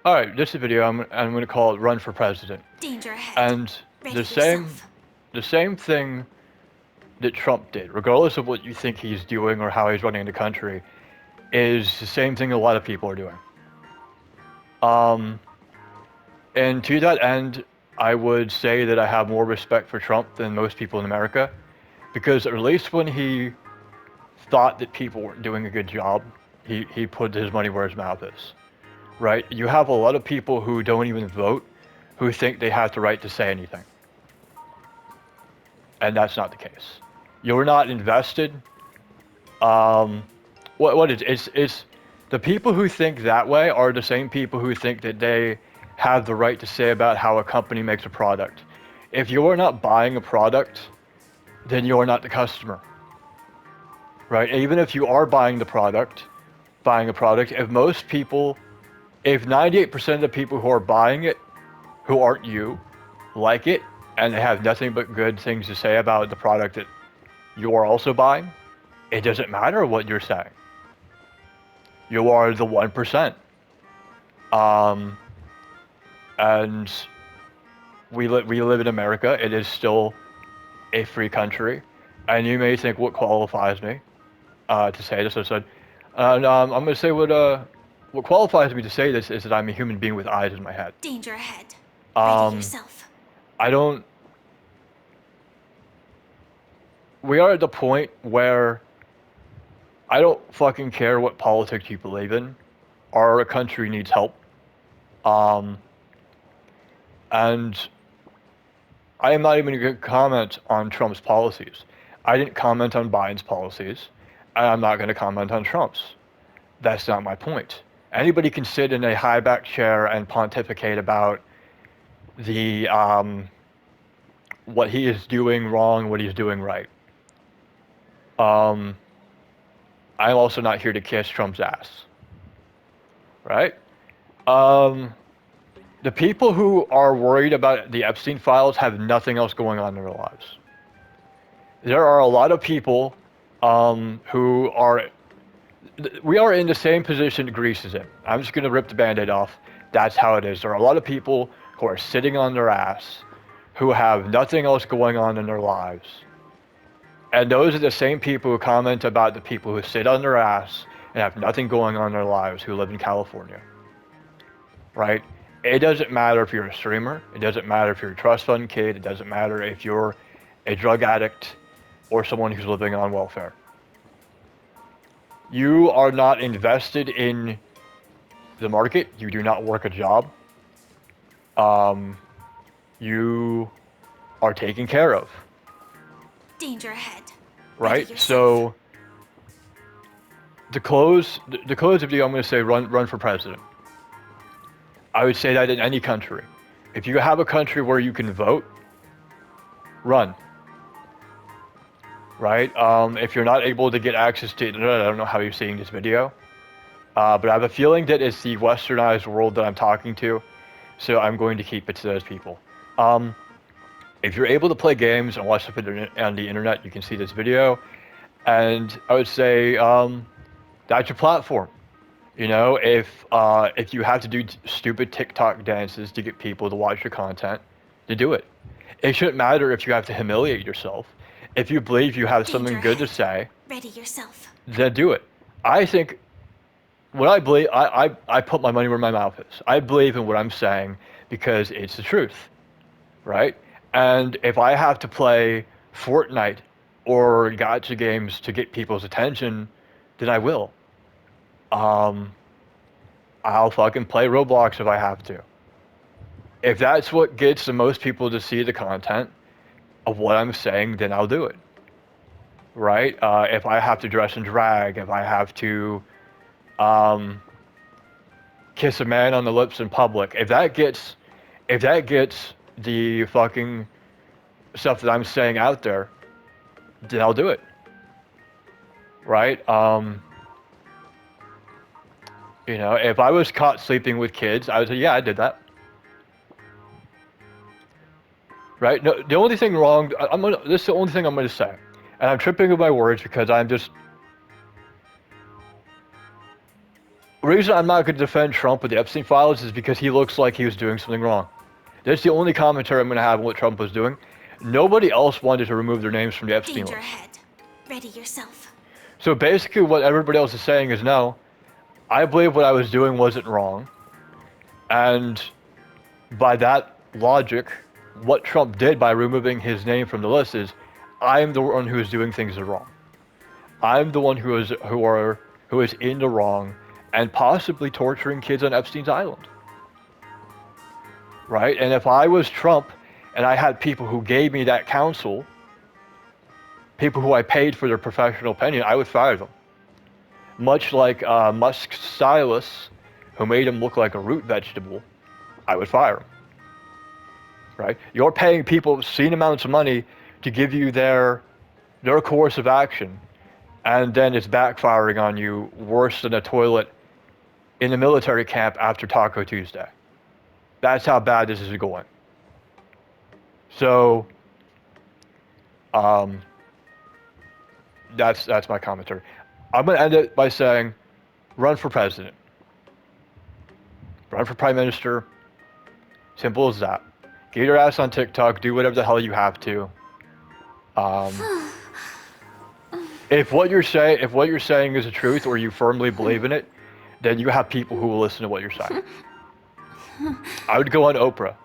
All right, this video I'm going to call it "Run for President," Danger ahead. and Ready the same yourself. the same thing that Trump did, regardless of what you think he's doing or how he's running the country, is the same thing a lot of people are doing. Um, and to that end, I would say that I have more respect for Trump than most people in America, because at least when he thought that people weren't doing a good job, he put his money where his mouth is. Right? You have a lot of people who don't even vote who think they have the right to say anything. And that's not the case. You're not invested. Um, what is it's the people who think that way are the same people who think that they have the right to say about how a company makes a product. If you're not buying a product, then you're not the customer, right? Even if you are buying a product, if 98% of the people who are buying it, who aren't you, like it, and they have nothing but good things to say about the product that you are also buying, it doesn't matter what you're saying. You are the 1%. Um, and we live in America. It is still a free country. And you may think, what qualifies me to say this? I said, I'm going to say what qualifies me to say this is that I'm a human being with eyes in my head. Danger ahead. Ready Um, yourself. I don't. We are at the point where I don't fucking care what politics you believe in. Our country needs help. Um, and I am not even going to comment on Trump's policies. I didn't comment on Biden's policies, and I'm not going to comment on Trump's. That's not my point. Anybody can sit in a high back chair and pontificate about the what he is doing wrong, what he's doing right. Um, I'm also not here to kiss Trump's ass, right? Um, the people who are worried about the Epstein files have nothing else going on in their lives. There are a lot of people who are. We are in the same position Greece is in. I'm just going to rip the band-aid off. That's how it is. There are a lot of people who are sitting on their ass, who have nothing else going on in their lives. And those are the same people who comment about the people who sit on their ass and have nothing going on in their lives who live in California. Right? It doesn't matter if you're a streamer. It doesn't matter if you're a trust fund kid. It doesn't matter if you're a drug addict or someone who's living on welfare. You are not invested in the market. You do not work a job. You are taken care of. Danger ahead. Ready Right? yourself. So to close the video, I'm going to say run for president. I would say that in any country. If you have a country where you can vote, run. Right? If you're not able to get access to internet, I don't know how you're seeing this video, but I have a feeling that it's the westernized world that I'm talking to, so I'm going to keep it to those people. If you're able to play games and watch stuff on the internet, you can see this video, and I would say that's your platform. You know, if you have to do stupid TikTok dances to get people to watch your content, to do it. It shouldn't matter if you have to humiliate yourself. If you believe you have Danger something good to ahead. say, Ready yourself. then do it. I think what I believe, I put my money where my mouth is. I believe in what I'm saying because it's the truth, right? And if I have to play Fortnite or gacha games to get people's attention, then I will. I'll fucking play Roblox if I have to. If that's what gets the most people to see the content of what I'm saying, then I'll do it. Right? If I have to dress in drag, if I have to kiss a man on the lips in public, if that gets the fucking stuff that I'm saying out there, then I'll do it. Right? You know, if I was caught sleeping with kids, I would say, yeah, I did that. Right? No, the only thing wrong, this is the only thing I'm going to say. And I'm tripping with my words because I'm just, reason I'm not going to defend Trump with the Epstein files is because he looks like he was doing something wrong. That's the only commentary I'm going to have on what Trump was doing. Nobody else wanted to remove their names from the Epstein Danger list. ahead. Ready yourself. So basically what everybody else is saying is no, I believe what I was doing wasn't wrong. And by that logic, what Trump did by removing his name from the list is, I'm the one who is doing things wrong. I'm the one who is in the wrong and possibly torturing kids on Epstein's island. Right? And if I was Trump and I had people who gave me that counsel, people who I paid for their professional opinion, I would fire them. Much like Musk's stylist, who made him look like a root vegetable, I would fire him. Right? You're paying people obscene amounts of money to give you their course of action, and then it's backfiring on you worse than a toilet in a military camp after Taco Tuesday. That's how bad this is going. So, that's my commentary. I'm going to end it by saying, run for president. Run for prime minister. Simple as that. Get your ass on TikTok. Do whatever the hell you have to. If what you're saying is the truth, or you firmly believe in it, then you have people who will listen to what you're saying. I would go on Oprah,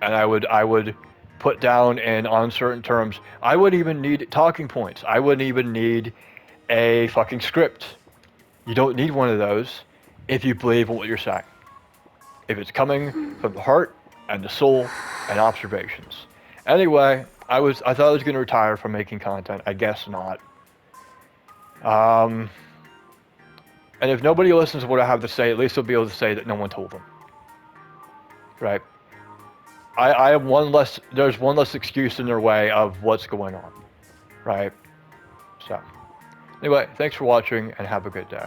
and I would put down in uncertain terms. I wouldn't even need talking points. I wouldn't even need a fucking script. You don't need one of those if you believe in what you're saying. If it's coming from the heart and the soul and observations. Anyway, I thought I was going to retire from making content. I guess not. And if nobody listens to what I have to say, at least they'll be able to say that no one told them. Right? I have there's one less excuse in their way of what's going on. Right? So, anyway, thanks for watching and have a good day.